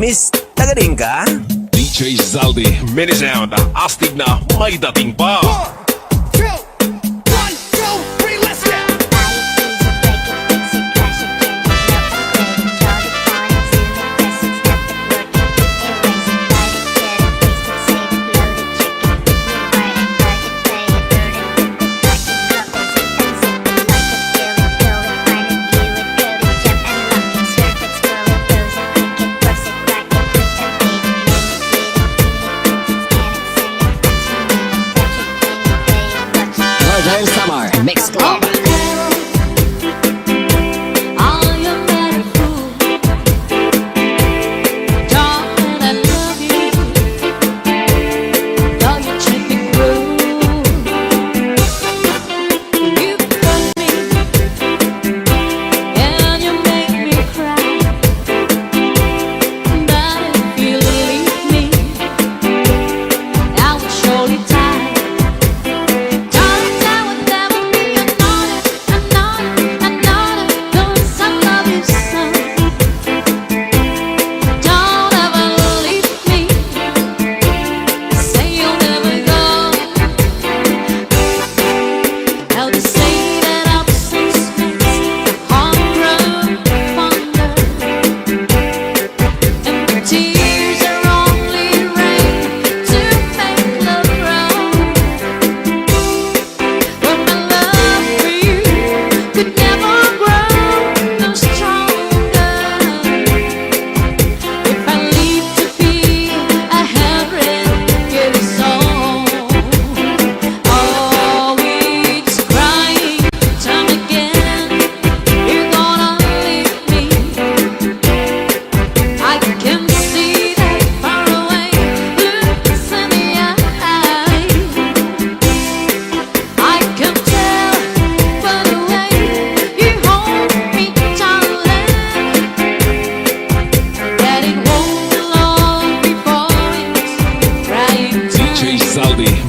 Miss, taga din ka? DJ Zaldi, mini sound, astig na may dating pa. Northern Summer Mix Club.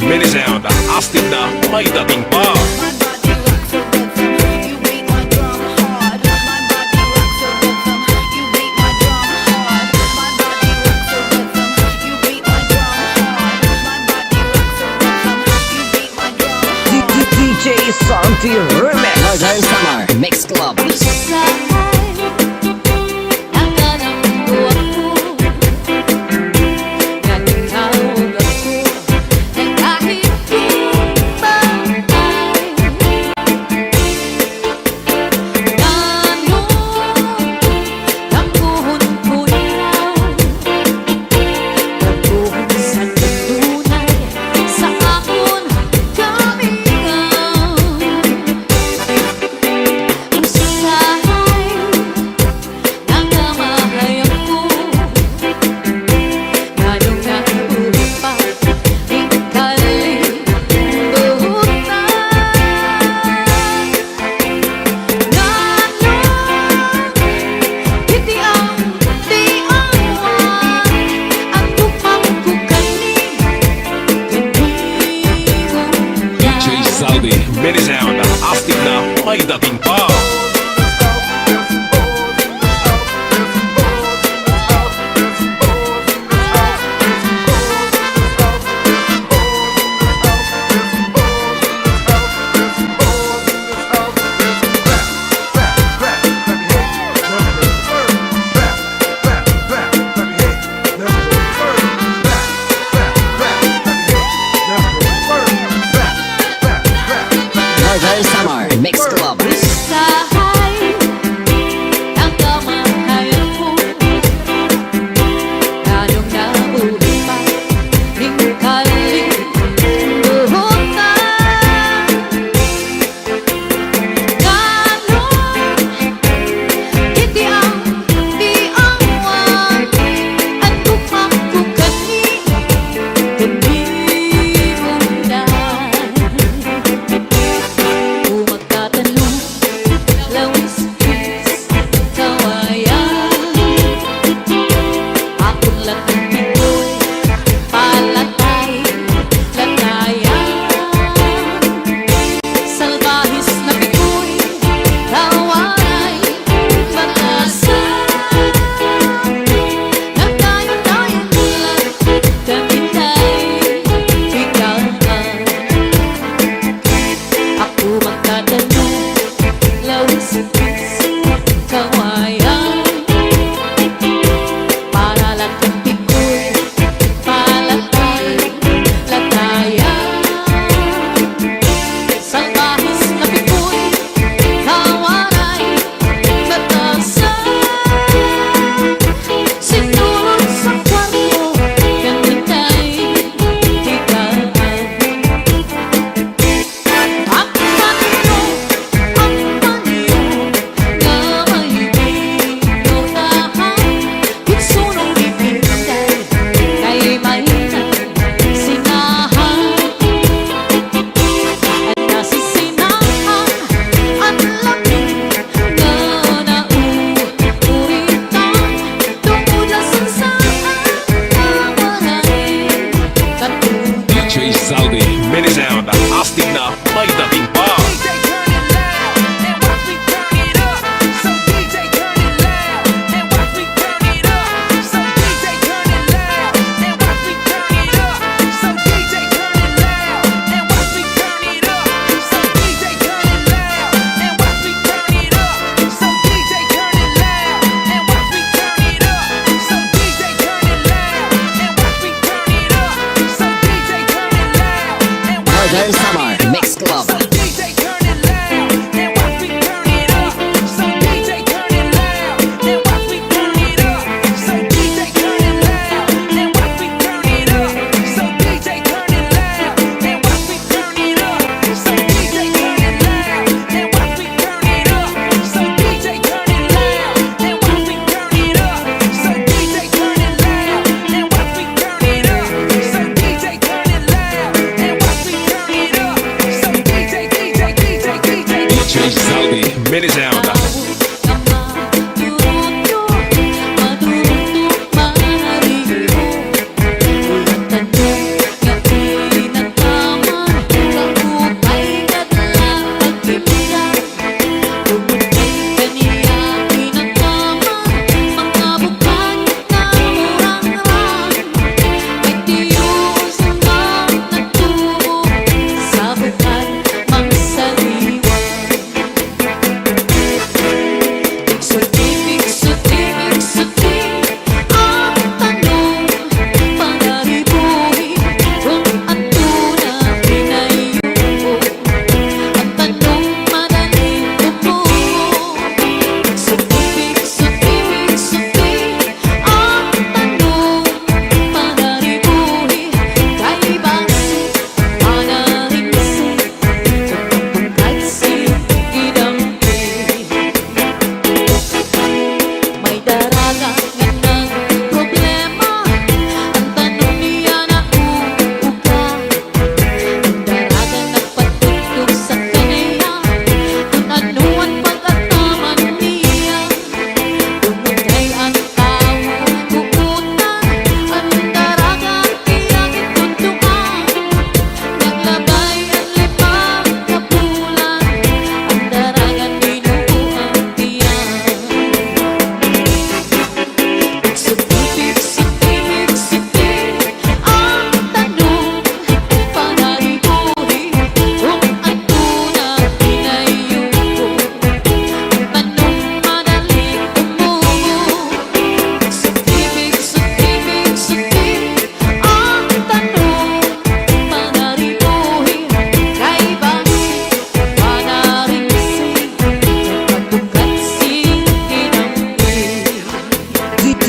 Mini sound, astig na may dating pa. DJ Santi Remix. Northern Summer Mix Club. Mini sound, astig na may dating pa. Northern Summer Mix Club. DJ Zaldi, mini sound.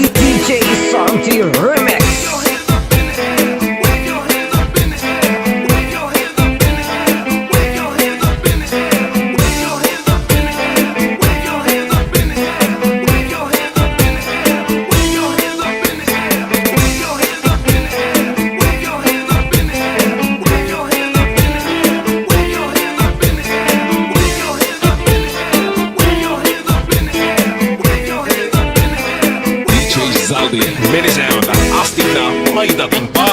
DJ Santi Remix. DJ Zaldi, mini sound. Astig na may dating pa.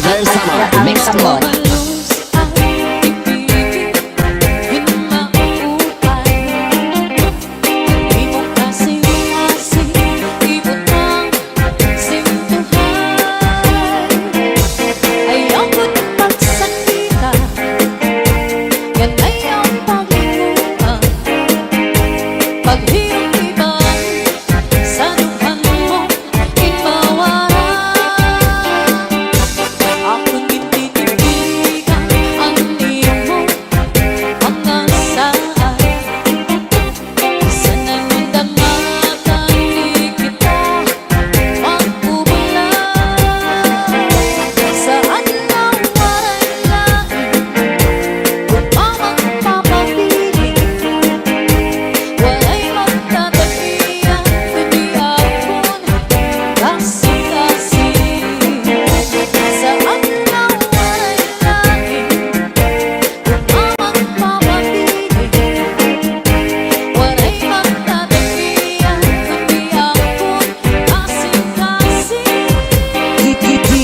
Northern Summer Mix Club.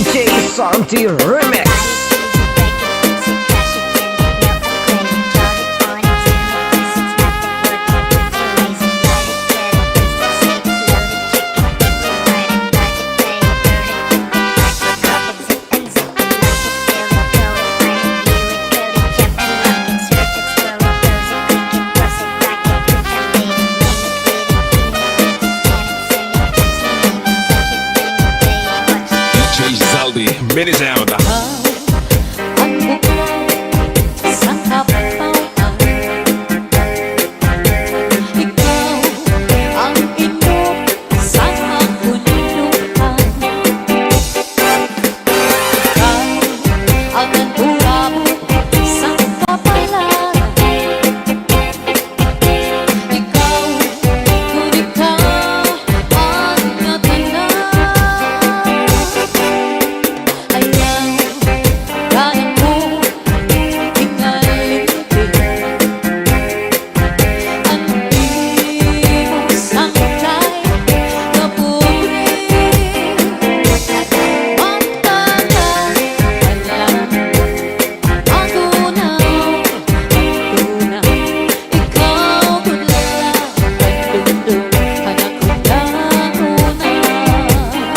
DJ Santi Remix. DJ Zaldi, Minisound.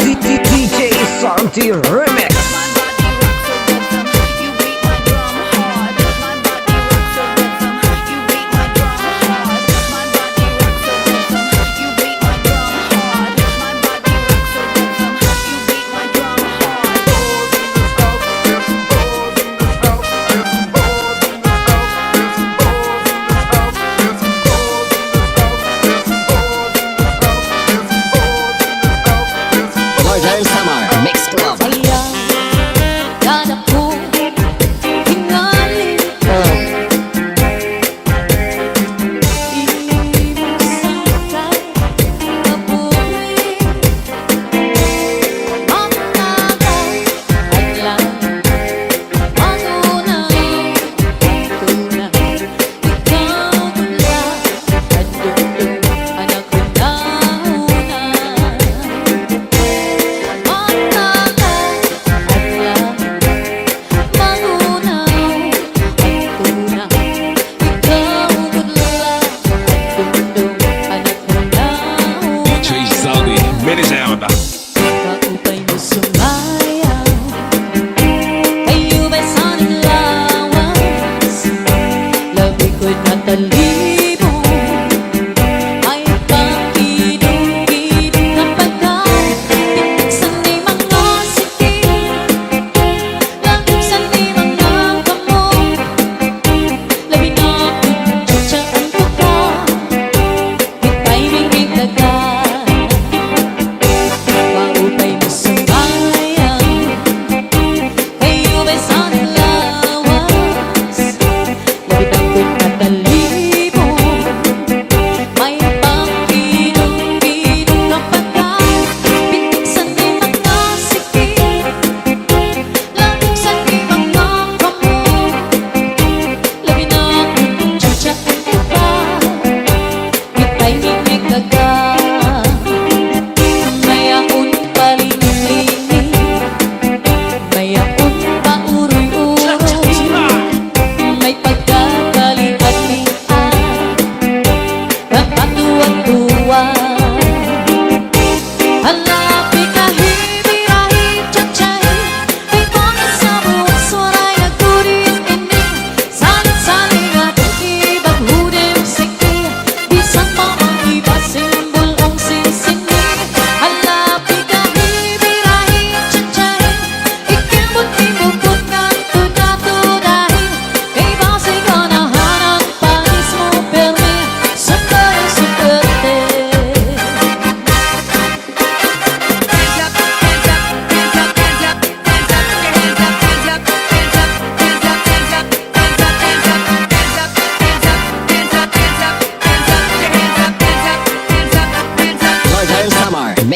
DJ Santi Remix. Northern Summer Mix Club. DJ Zaldi, Minisound.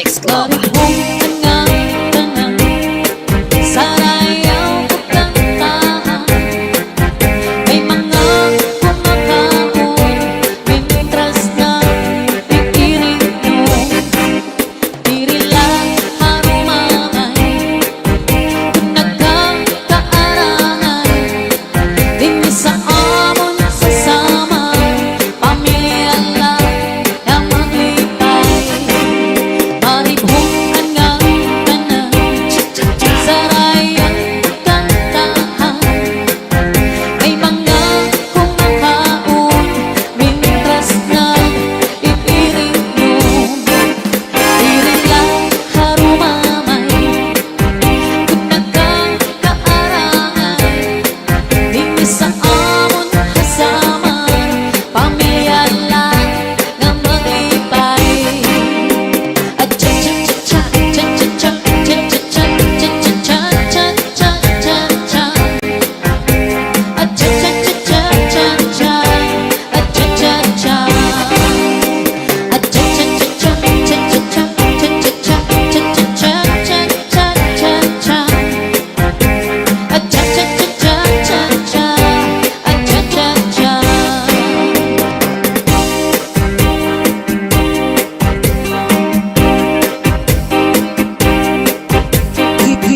Mix Club.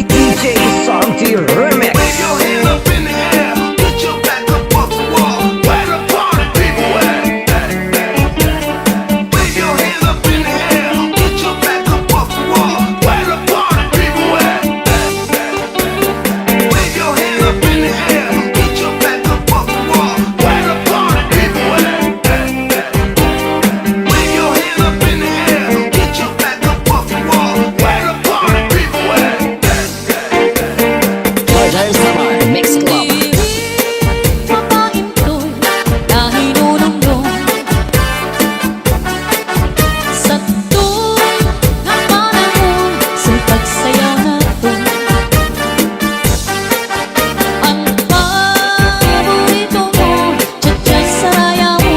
DJ Santi Remix. Wave your hand up in the air, get your back up off the wall. Where the party people at? Wave your hand up in the air, get your back up off the wall. Where the party people at? Wave your hand up in the air, get your back up off the wall. Where the party people at? Wave your hand up in the air, get your back up off the wall. Where the party people at? Roger Samar Mix Club. Ang paborito mo, tiyatsa sa raya mo.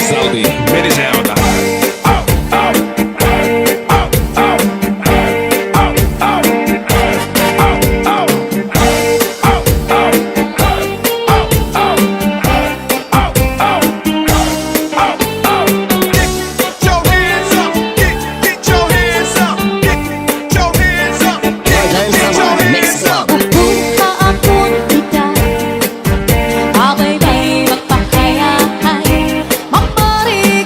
Rizaldi, Minisound. Get your hands up, get your hands up, get your hands up, Northern get your Samar Mix hands up. Club. Kung haapon kita, ako'y may magpakayahay. Maparin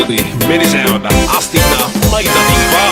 Rizaldi, Minisound, astig na may dating pa.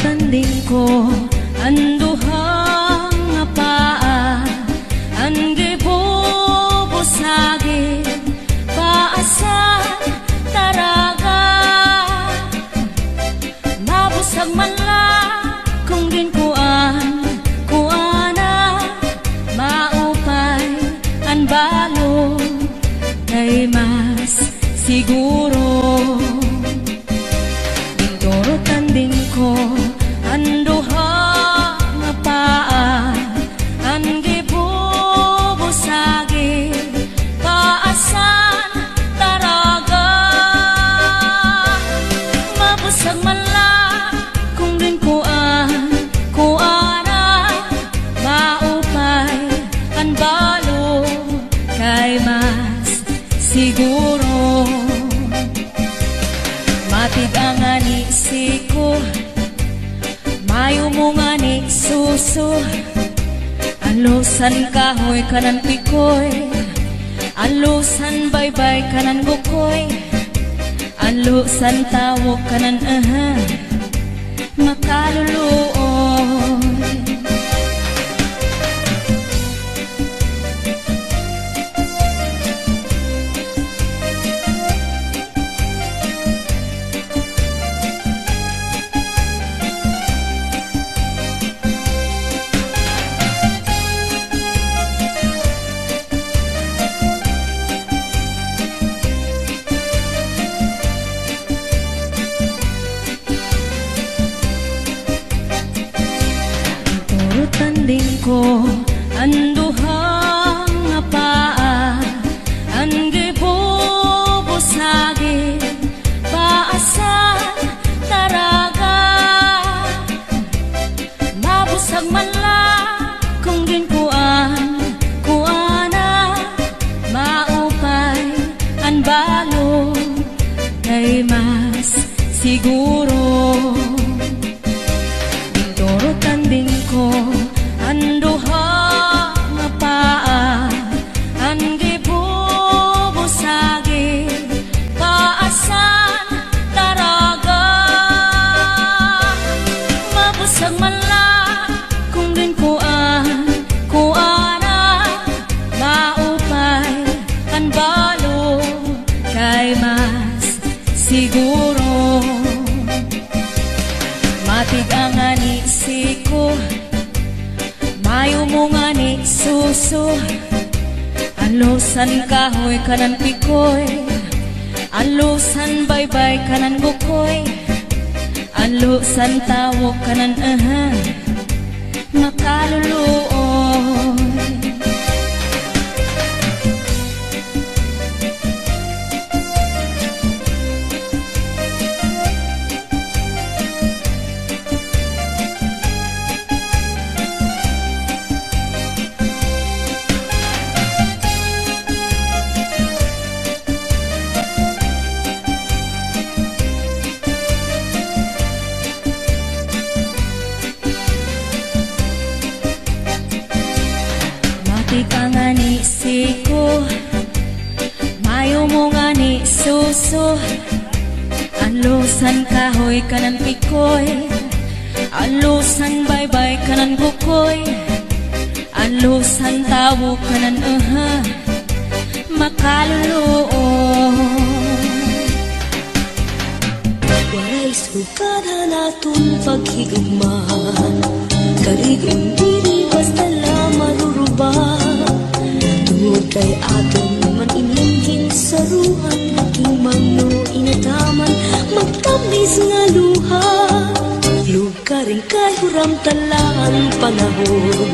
Tanding ko anduhang nga paa andi bubusagin paasa taraga ni siko, mayo mo nga ni suso. Alusan kahoy kanan pikoy, alusan baybay kanan bukoy, alusan tawag kanan makaluluoy. Tanding ko ang duhang nga paa, ang gibubusagi paasan taraga. Mabusag man lang kung ginkuan kuana, maupay ang balong kay mas siguro. Doro tanding ko ang duha nga paa, ang gibubusagi paasan taraga. Mabusag man lang kung ginkuan kuana, maupay ang balo kay mas siguro. Matig ang ani siko, mayo mo nga ni suso. Alusan kahoy kanan pikoy, alusan baybay kanan bukoy, alusan tawag kanan makaluluoy. Matik ang ani siko, mayo mo nga ni suso. Alusan kahoy kanan pikoy, alusan baybay kanan bukoy, alusan tawo kanan makaluluoy. Walay sukada naton paghigugmahan, karigong diri basta lang maruruba. Tungod kay aton man iningin sa ruhan, aking mangno inataman magtamis nga luha. Lugaring kay huram talaan panahon,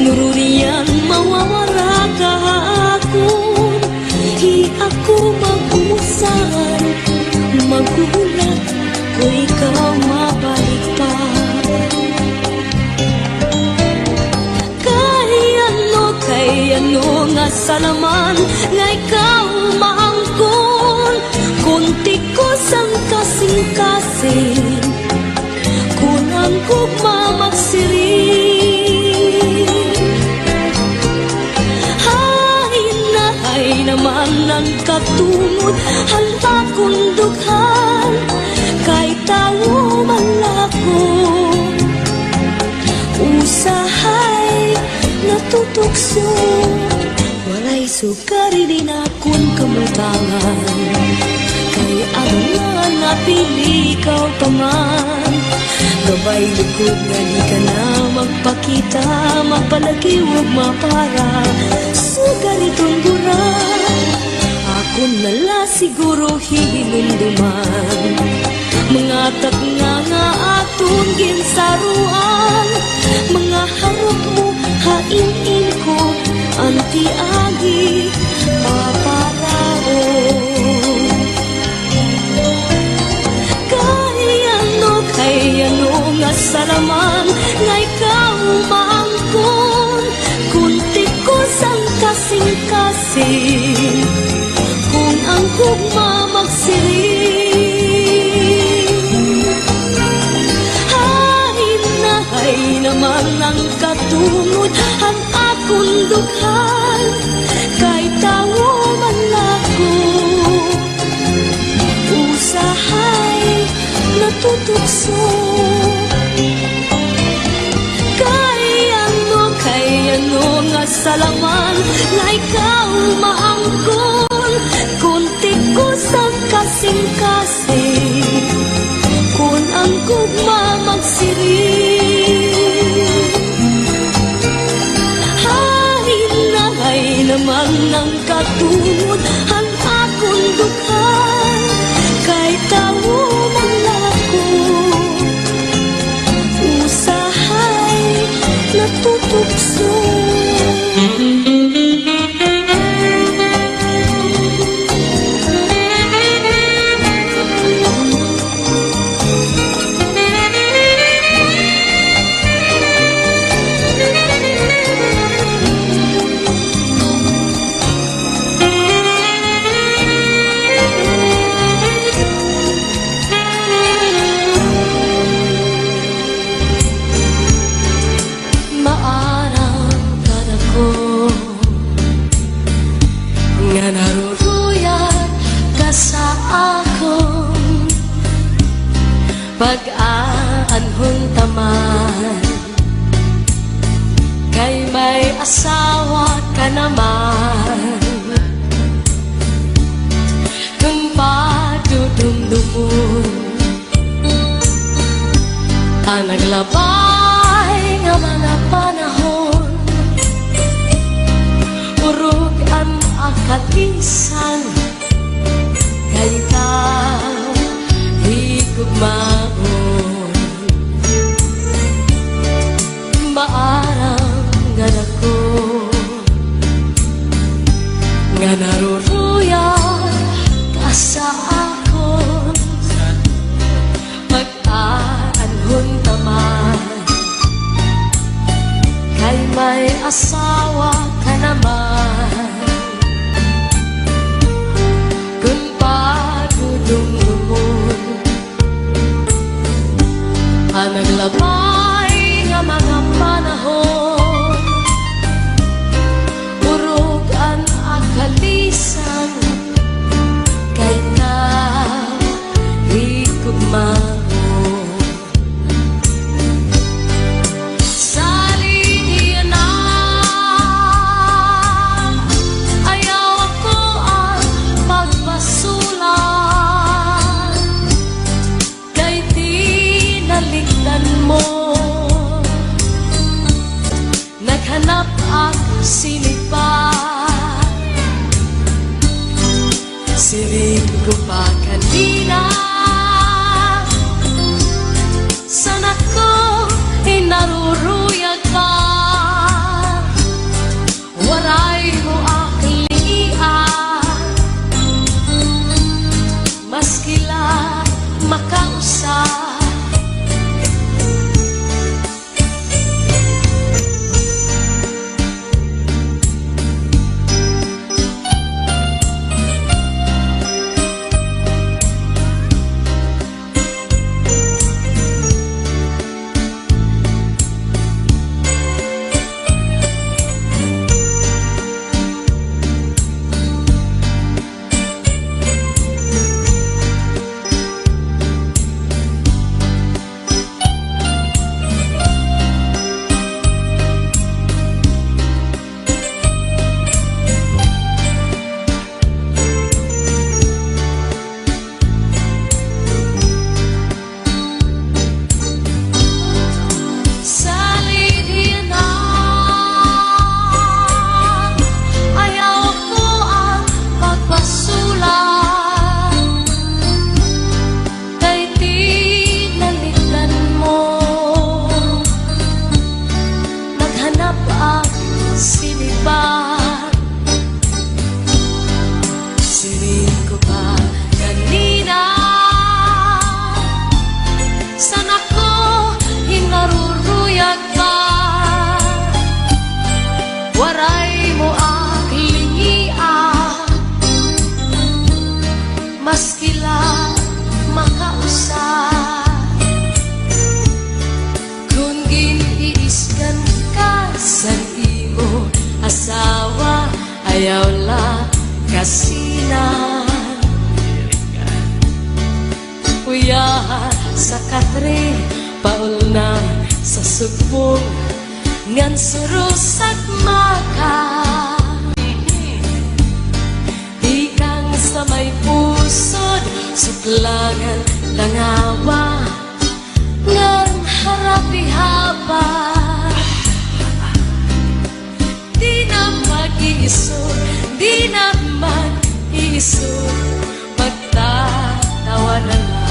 nururiyan mawawara kahakon. Di ako mag-umusan, maghuhulat ko ikaw mabalik pa. Kay ano nga salaman nga ikaw maangkon, kunti ko sang kasing-kasing, kunang kugma magsiring. Hay naman ang katungod, handa kong dughan, kay tao malakon. Usahay natutukso, walay sukari din akong kamutangan, kay ano nga napili ikaw paman. Gabay likod nga di ka na magpakita, magpalagi huwag mapara, sugari tunggura. Ako nala siguro hinumduman, mga takna nga aton ginsaruan, mga harap mo hain-in ko, anti-agi paparao. Kay ano nga salaman nga ikaw maangkon, kunti ko sang kasing-kasing, kung ang gugma magsiring. katungod ang akong dughan kay tawo man ako usahay natutugso kay ano nga salaman nga ikaw maangkon kunti ko sang kasing-kasing kun ang gugma magsiring hahinay naman ng katungod ang akong dughan kay tawo man ako usahay natutugso pag-aanhon taman kay may asawa ka naman kung padudumdumon ang naglabay nga mga panahon urog ang akalisan kay ikaw higugmaon maarang nga nako nga naruruyang ka sa akon pag-aanhon taman kay may asawa ka naman kung padudumdumon ang naglabay nga mga panahon urog ang akalisan kay ikaw higugmaon saliyan na ayaw ako ang magpasulan kay tinalikdan mo naghanap ako sinipa siring ko pa kanina sana ko inaruruyag ka waray mo aklian maskila makausap kasinan. Kuya sa katre, paul na sa sugbong, ngan surus at maka. Ikang sa may pusod, suklangan langawa, ngan harapi haba. Di na mag-iisod, di na mag-iisod, magtatawa na lang.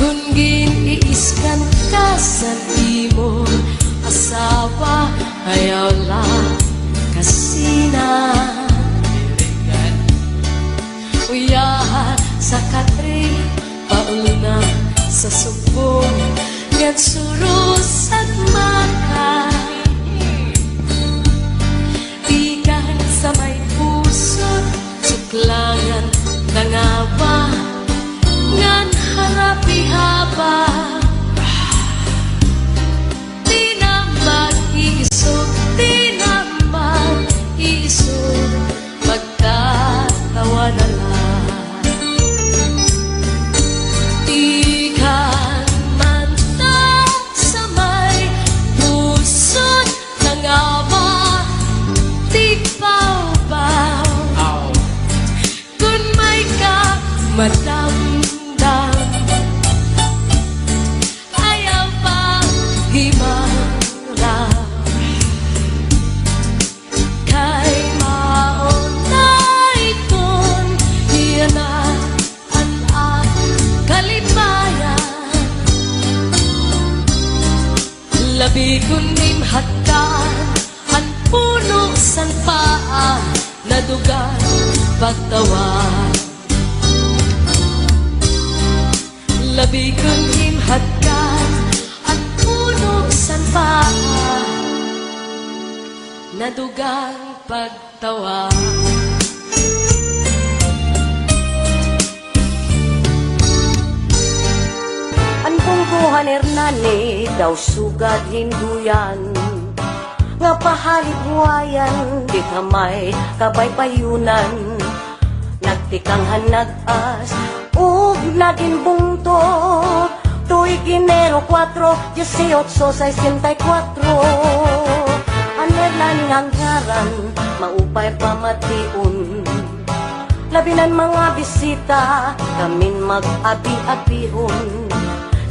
Kung giniiskan ka sa imo asawa, ayaw lang kasina. Uyahan sa katre, paul na sa subong, ngan surus at maka. Ikan sa may puso, suklangan nangawa, ngan harapi haba. Di na mag-iisog, di na mag-iisog, magtatawa na lang. Ikan man na sa may puso nangawa, di baw-baw. Kung may ka madamdam, ayaw pa himara. Kay maunay kun iyan na ang kalipayan. Labi kunim hatan ang puno san paa, nadugan pagtawan. Labi kong himhatkan at puno san paa, nadugang pagtawa. Ang bungguhan Hernani daw sugad hinduyan, nga pahalipwayan di kamay kabay payunan. Nagtikang hanag-as ug naging bungto, tuig Enero 4, 1864. Ang Hernani hanggaran, maupay pamatiun. Labinan mga bisita, kamin mag-abi-abihon.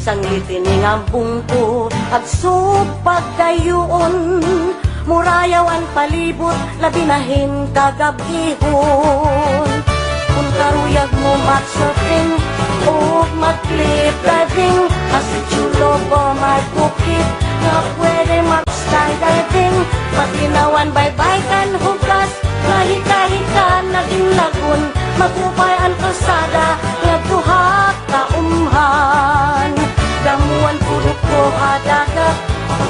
Sanglitin ang bungto at supagdayuon. Murayaw ang palibot, labinahin kagabihon. Kung karuyag mo mag-surfing o mag-cliff diving, kasi chulo ko may bukid na pwede mag-skydiving. Patinawan bye-bye kan hugas, kahita-hita naging lagun. Magupay ang kalsada, nagduha kaumhan. Damuan puro ko hadagat,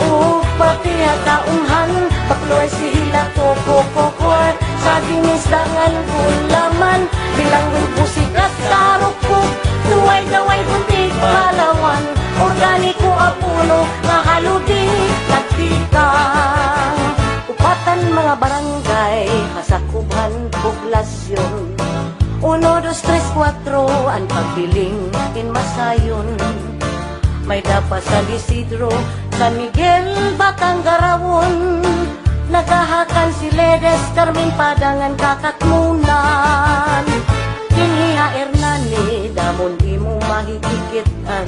o pati hataumhan. Bakloy sila koko-kokor, sa dinisdangan gulaman. Bilang busik at tarukok, tuway-daway buntik palawan. Organiko apuno, mahaludi, nagtikang. Upatan mga barangay, kasakubhan, poblasyon. 1, 2, 3, 4, ang pagbiling inmasayon. May dapat sa Isidro, San Miguel, Batanggarawon. Nagahakan si Ledes, Carmen Padangan, Kakatmunan. Kinhiha Hernani, damon di mo mahigikitan.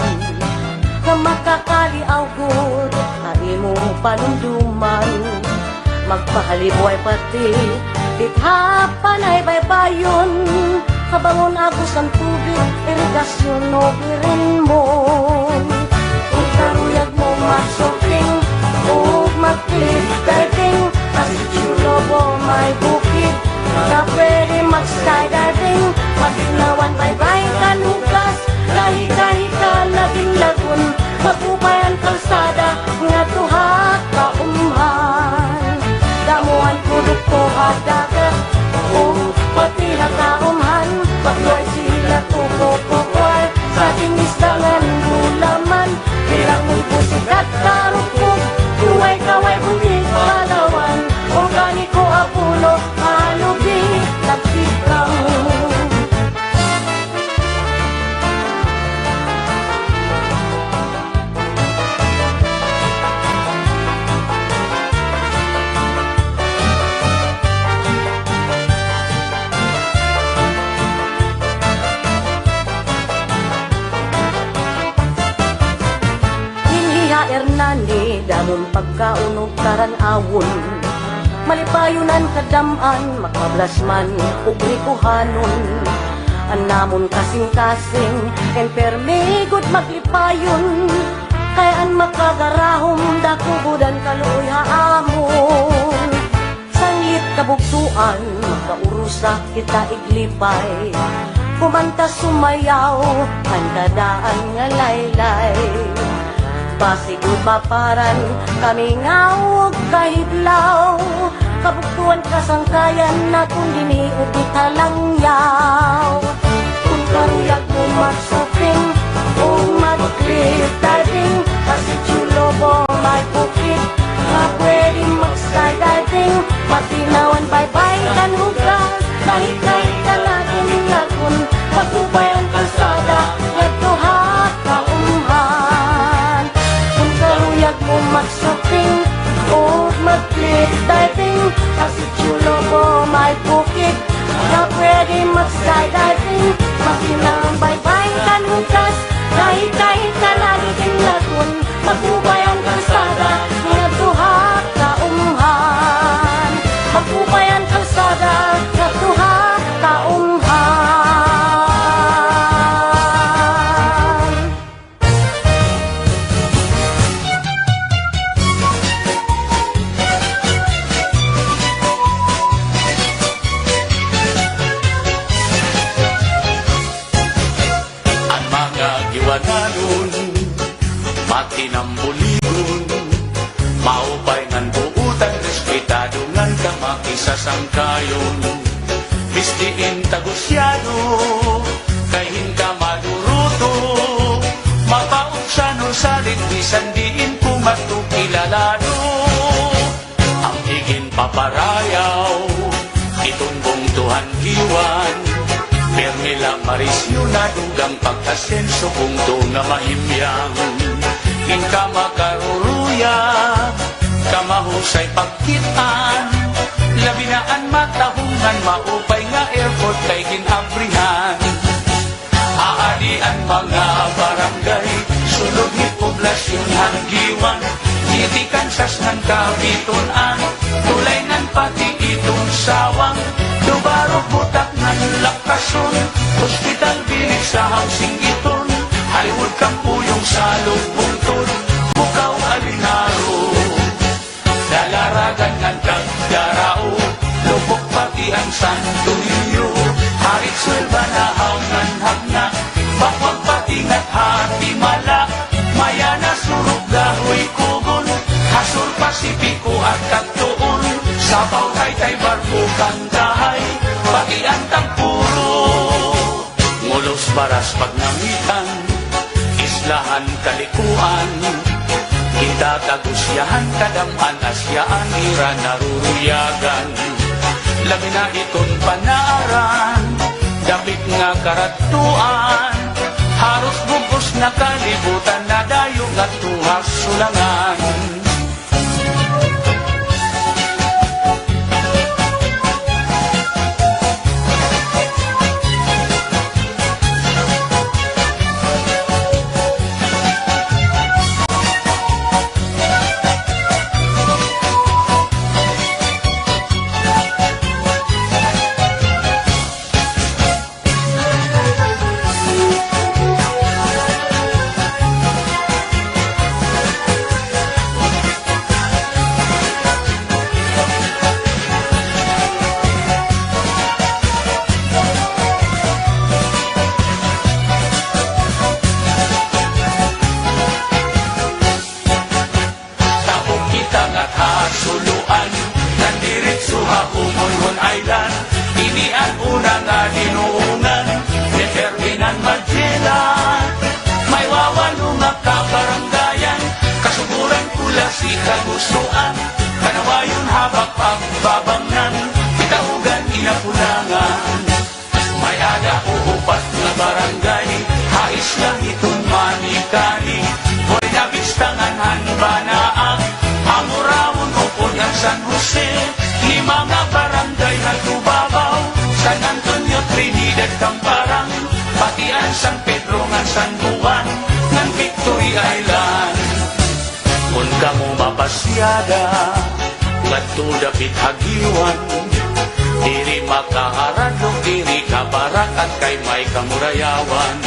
Kamakakali awgod, na imo panunduman. Magpahalibuay pati, dithapan ay baybayon. Kabangon agos ang tubig, irigasyon o birinmon. Kung karuyag mo mag-shopping o mag-cliff diving, kasi chulo mo may bukid na pwede mag-skydiving. Matinawan bye-bye kanugas, kahita-hita naging lagun. Magupay ang kalsada, nga tuha kaumhan. Damuhan pulot ko hadagat, o pati hakaumhan. Bakloy sila tuko-kukwal, sa tinis Hernani, damong pagkaunog karanawon. Malipayunan kadaman, makablasman, ugri kuhanon. Anamon kasing-kasing, enpermigod maglipayon. Kayaan makagarahom, dakubudan kaluoy haamon. Sangit kabugtuan, makaurusa kita iglipay. Kumanta sumayaw, handadaan nga laylay. Pasigod maparan, kami ngawag kahidlaw. Kabugtuan kasangkayan na kung diniog italangyaw. Kung karuyag mo magsuping, kung mag-cliff diving, kasi chulo mo may bukit, nga pwede mag-skydiving, matinawan bye-bye kan hugas, kahit talagin lagun, pagkupay ang kalsada, eto ha kaumhan. Kung karuyag mo magsuping, o mag-cliff diving, kasi chulo mo may bukit, nga pwede mag-skydiving, matinawan bye-bye kan hugas, kahit talagin lagun, pagkupay ang kalsada, eto ha kaumhan. Pagkupay ang kalsada, eto ha kaumhan. Ang mga giwananon, matinambuligon, maupay ngan buutan, respetado ngan kamakisasangkayon. Mistiin tagusyado, kahin ka maduruto, mapauksanon sa bisan diin kumatukilalado. Ang higin paparayaw, itumbong tuhan giwan, Permila Marisyo na dugang pagkasenso kung nga mahimyang. Inka makaruruya, kamahusay pagkitaan, labinaan matahungan, maupay nga airport kay ginabrihan. Aadian mga barangay, sulod ni poblasyon hanggiwan, itikan sas ng kabitunan, tulay ng pati itong sawang, dubarok butak ng lakason, hospital bilik sa housing iton, Hollywood kampuyong sa lubungtod, mukaw alinaro. Dalaragan ng kagdarao, lubok pati ang Santo Niño, harit swelba na haunan hagna, bakwag pati nga't hati mala, maya na surog gahoy kugon, hasur Pasipiko at Kagtuon, sabaw tay barko kantahay, pati ang tampuro. Ngulos baras pagnamitan, islahan kalikuan, kita tagusyahan kadaman asyaan ira naruruyagan. Labi na iton panaaran, dapit nga karatuan, haros bugos na kalibutan na dayong at tuhas sulangan. Kagustuan, kanawayon habak pagbabangnan, itahugan inapulangan. May aga uupat na barangay, hais lang itong manikani, boy nabistangan hanbanaang, hamurawon upon ng San Jose, lima nga barangay na tubabaw, San Antonio, Trinidad, Camparang, pati ang San Pedro nga San Juan, ng Victory Island. Kung kamo mapasyada ngadto dapit hagiwan, diri makaharadlok, diri kabarakan kay may kamurayawan.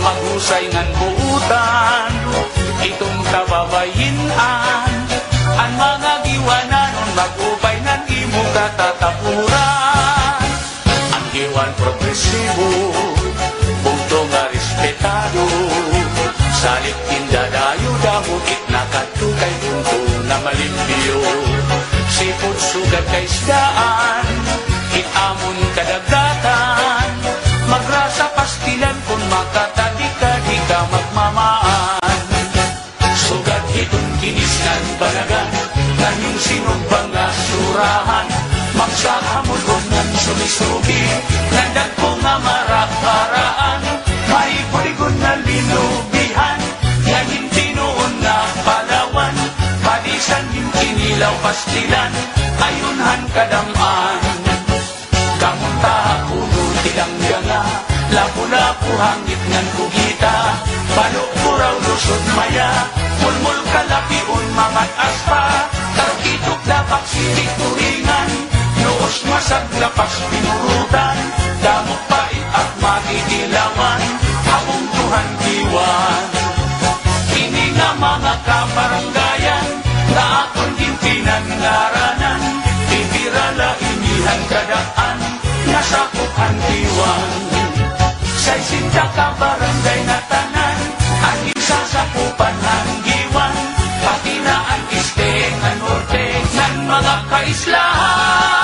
Maghusay ngan buutan itong kababayinan, ang mga giwananon mag-upay nan imo katatapuran. Ang giwan progresibo punto nga respetado, salit indadayo dahukit nakatukay punto na malimpyo. Sipod sugat kay isdaan, itamon kadagatan, magrasa pastilan kung makatadi ka magmamaan. Sugat itong kinisnan balagan, nanyong sinumbang nga surahan, magsakamulog ng sumisugi, nandag ko nga maraparaan, may puligon na linubihan, yahin tinuon na palawan, padisan yung kinilaw pastilan, ayunhan kadamaan. Kamunta puno tilang ganga, lapu-lapu hangit ngan kugita, balok puraw lusod maya, mulmul kalapiun mamat aspa, tarkitok dapak sitik turingan, noos masag lapas pinurutan, damok pait at magdidilawan, among Tuhan diwan. Kini nga mga kabaranggayan, na akong gintinangaranan, bibirala inihan kadaan, nasakupan diwan. Say sinta kabarangay na tanan, ang isasakupan ng giwan, pati na ang isteng ang norte ng mga kaislahan.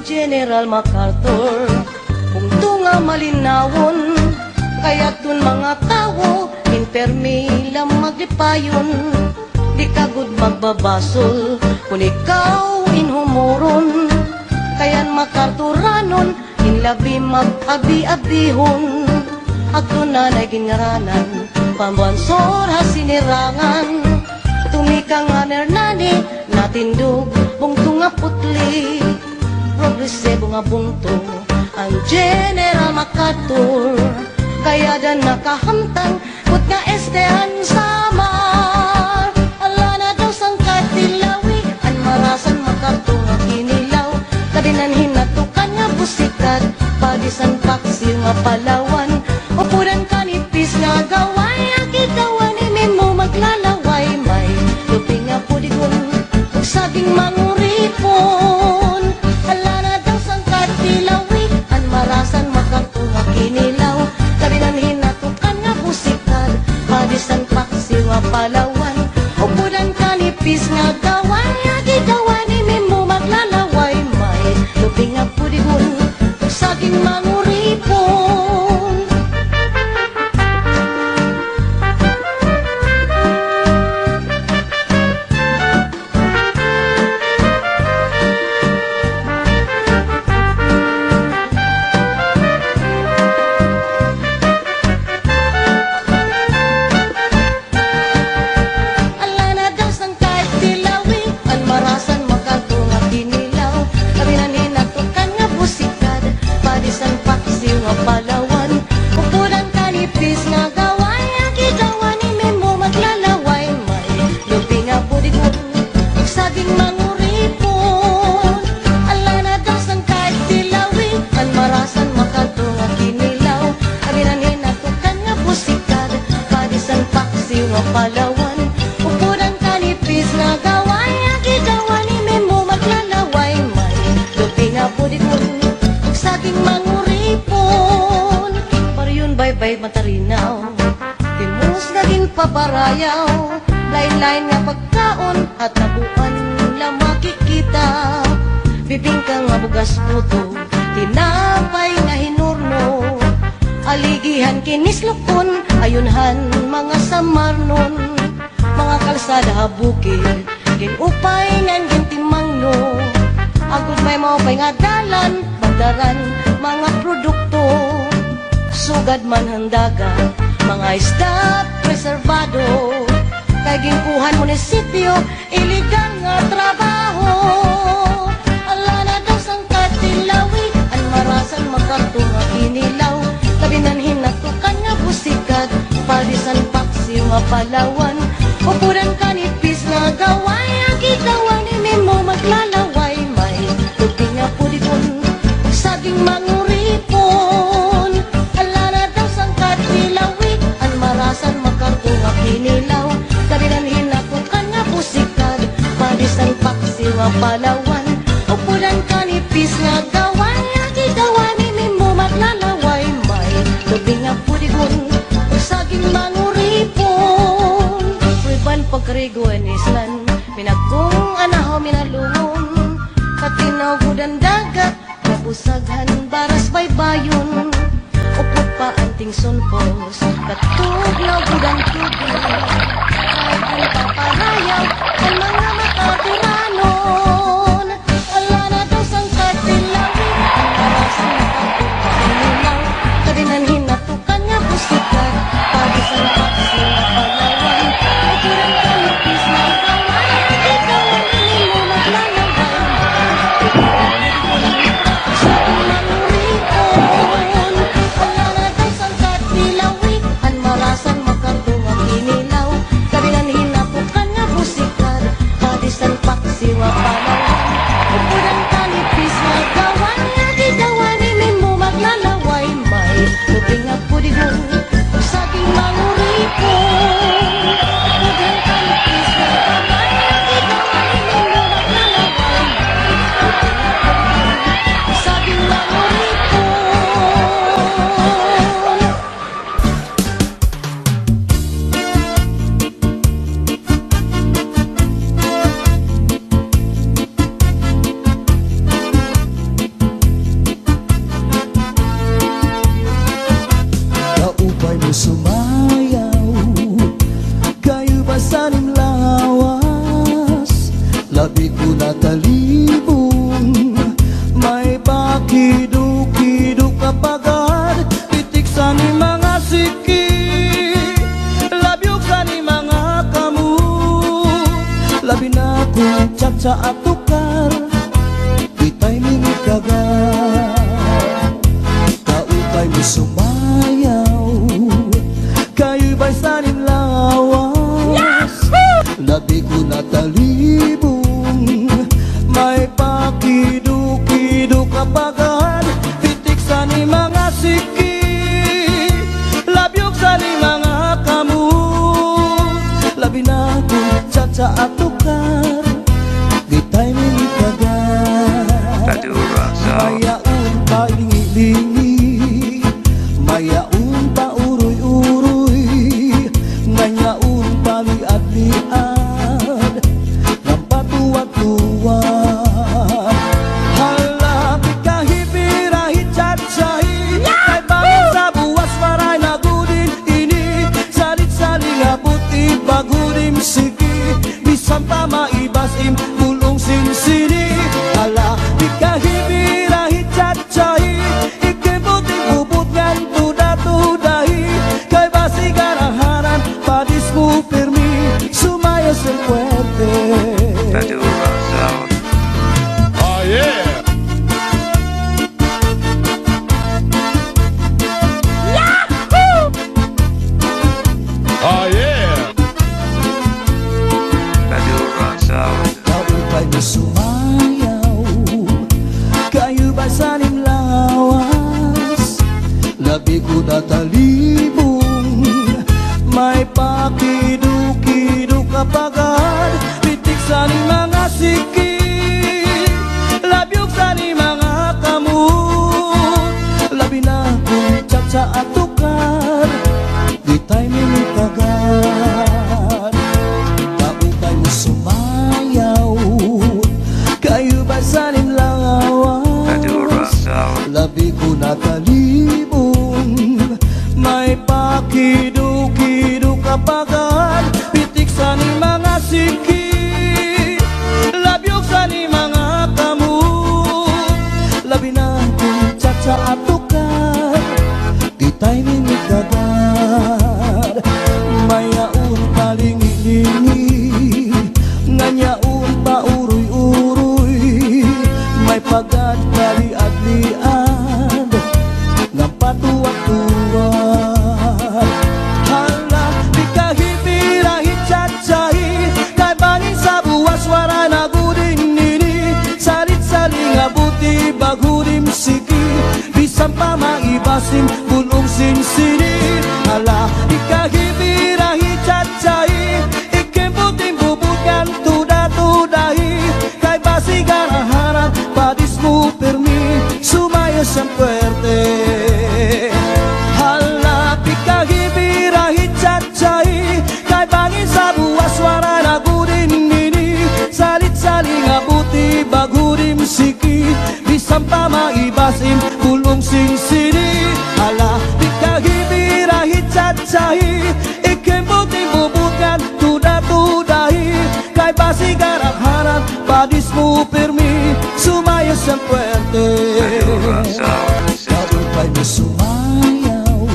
General MacArthur, kung nga malinawon, kaya't dun mga tao, inpermi lang maglipayon, di kagud magbabasol, kung ikaw inhumuron, kayan MacArthuranon, inlabi mag-abi-abihon, agto na nagingaranan, pambansor hasinirangan, tumikang Hernani, natindog, bungtong nga putli, progresibo nga bungtong, ang General MacArthur, kaya dan nakahamtang, kut nga estehan samar, ala na daw sang katilawi, ang marasan MacArthur nga kinilaw, kadinan hinatukan nga busikat, pagisan paksiw nga palawan, upuran kanipis nga gaway, akitawan imin mo maglalaway, may lupi nga pudigon, ug saging manguripon, ala na daw sang katilawi, ang marasan MacArthur nga kinilaw, kadinan hinatukan nga busikat, pagisan paksiw nga palawan, upuran kanipis nga gaway, akitawan imin mo maglalaway, may lupi nga pudigon, ug saging manguripon. Ala na daw sang kahit tilawi, ang marasan MacArthur nga kinilaw, kaminan hinatukan nga busikad, padisan paksiw nga palawan, upuran kanipis nga gaway, akitawan imin mo maglalaway, may lupi nga pudigon, ug saging manguripon. Ala na daw sang kahit tilawi, ang marasan MacArthur nga kinilaw, kaminan hinatukan nga busikad, padisan paksiw nga palawan, upuran kanipis nga gaway, akitawan imin mo maglalaway, may lupi nga pudigon, ug saging manguripon. Pariyun baybay matarinaw, timus naging paparayaw, lain-lain nga pagkaon at nabuan lang makikita, bibingka nga bugas puto, tinapay nga hinurno, aligihan kinislukon, ayunhan mga samarnon, mga kalsada habukid, ginupay ngan gintimangno, agud may maupay nga dalan, badaran mga produkto, sugad man handaga, mga isda preserbado, kay ginkuhan munisipyo iligang nga trabaho. Ala na daw sang katilawi an marasan makarto nga kinilaw, labi nanhin natukan nga busikat palisan paksiw nga Palawan. Upuran kanipis nga gaway ang gitawan ni mo maglalaway, may tubig nga pulikon saging manguripon. Ala na daw sang katilawi an marasan makarto nga kinilaw, labi nanhin natukan nga busikat palisan paksiw nga Palawan. Upuran kanipis nga gaway ang gitawan ni mo maglalaway, may tubig nga pulikon saging manguripon. Pulban pagkariguan islan minagkong anahaw minalungon, katinagudan dagat kabusaghan baras baybayon. Upot pa anting sunpos katugnaw gudang tubig, ay paparayaw ang mga makatiranon. Ala na daw sang katilawi ang marasan makatulaw, kadinanhin natukan nga busikat pagisan paksiw nga Palawan. Upuran kanipis na gaway ikaw ang hindi mo maglalaway, saging manguripon. Ala na daw sang katilawi an marasan makarto nga kinilaw, kadinanhin natukan nga busikat pagisan paksiw nga Palawan. Upuran kanipis na gaway gigawan ni mo maglalaway, may tubig nga pudigon saging manguripon. Upuran kanipis na gaway gigawan ni mo maglalaway, may tubig nga pudigon saging manguripon. Kaupay mo sumayaw, kayo ba sanim lawas? Labi ko natalibong, may pakiduk-kiduk kapagad, itik sa ni mga siki, labyog sa ni mga kamu, labi na kong tsa at tukar, itay mimi kagat. Kaupay mo sumayaw, kayo ba'y sanim lawas? Labi ko natalibong, may pakiduk-kiduk kapagad, pitik sa ni mga siki, labyog sa ni mga kamu, labi na kong tsa at tukar, itay mimi kagat. Mayaon pa lingi-lingi, mayaon pa uroy-uroy, ngayaon pa liad-liad, ng patuwad-tuwad. Halapit kahipirahit chat-sahi, kay bangin sa buwas maray nagudin ini, salit-saling abutin pagudim sige, bisan pa maibasim pulong sinsini. Halapit kahipirahit chat-sahi, ikibutin bubut ngan tuda-tudahi, kay basi garahanan padis mo pirmi, sumayas el fuerte. Oh yeah. Oh yeah. Kaupay mo sumayaw, kayo ba sanim lawas? Labi ko natalibong, may pakiduk-kiduk kapagad, pitik sa ni mga siki, labyog sa ni mga kamu, labi na kong tsa at tukar, ditay mimi kagat. Kaupay mo sumayaw, kayo ba sanim lawas? Labi ko natalibong, may pakiduk-kiduk kapagad, pitik sa ni mga siki, labyog sa ni mga kamu, labi na kong tsa at tukar, ditay mimi kagat. Mayaon paling pagad kali-adlian nga patuwag-tuwag. Hala, di kahipirahi tsatsay, kay bangin sa buwas wara na gudin nini. Salit-saling abuti bagurim siki, bisan pa maibasim bulong sinsini. Hala, di kahipirahi tsatsay, ikembuting bubukan tuda-tudahi, kay basigaraharan padis mo permi, sumayo siyang puwerte. Hala, di kahipirahi tsatsay, kay bangin sa buwas wara na gudin nini. Salit-saling abuti bagurim siki, bisan pa maibasim bulong sinsini. Hala, di kahipirahi tsatsay, ikembuting bubukan tuda-tudahi, kay basigaraharan padis mo permi, sumayo siyang puwerte. Kabukay mo sumayaw,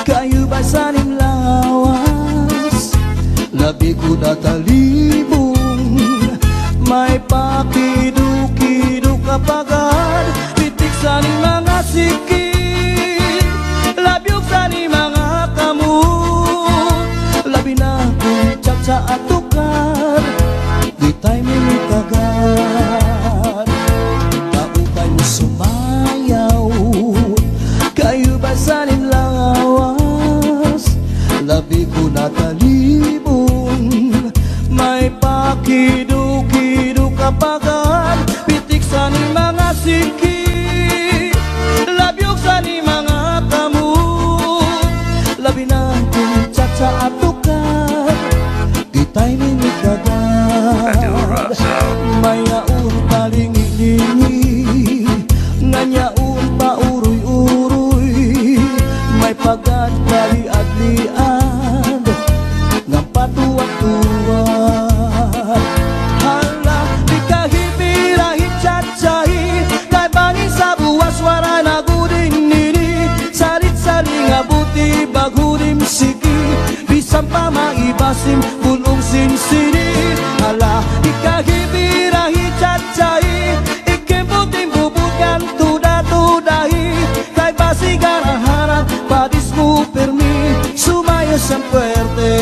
kayo ba sanim lawas? Labi ko na talibong, may pakidu-kidu kapagad, pitik sa ni mga sikit, labyog sa ni mga kamot, labi na kung tsak sa atukar, di tayo minitagan. Kabukay mo sumayaw, kayo ba sanin lawas? Labi ko na talibong, may pakidu-kidu kapagad, pitik sa ni mga sikit, labyog sa ni mga kamot, labi na kung tsak sa atukar, di tayo minitagan. May yaon palingi-lingi, nanyaon pa uroy-uroy, may pagad kali-adlian nga patuwag-tuwag. Hala, di kahipirahi tsatsay, kay bangin sa buwas wara na gudin nini. Salit-saling abuti bagurim siki, bisan pa maibasim bulong sinsini. Hala, di kahipirahi tsatsay, ikembuting bubukan tuda-tudahi, kay basigaraharan padis mo permi, sumayo siyang puwerte.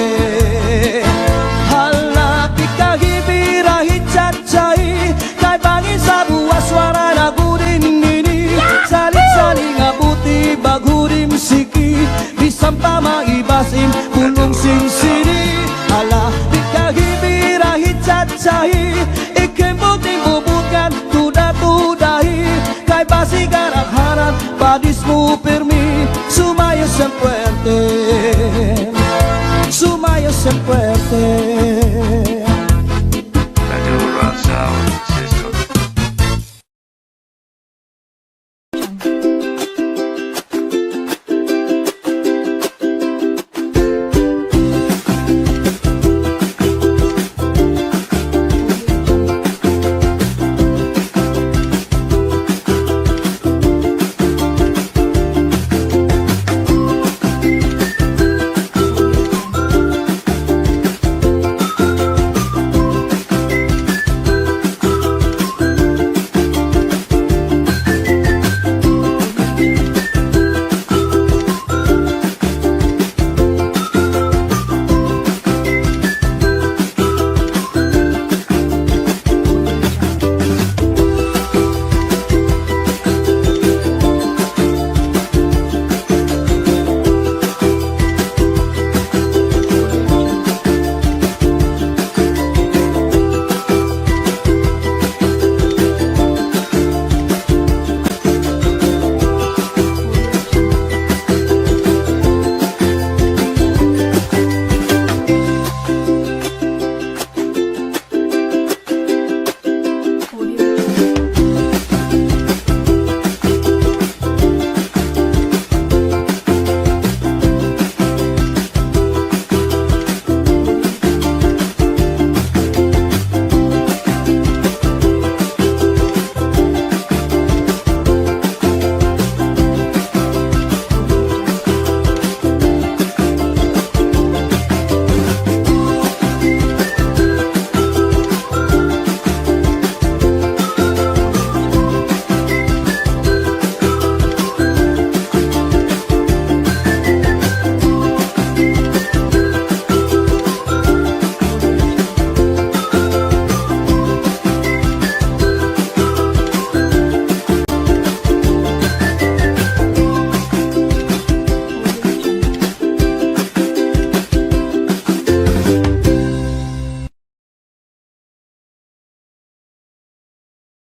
Hala, di kahipirahi tsatsay, kay bangin sa buwas wara na gudin nini. Salit-saling abuti bagurim siki, bisan pa maibasim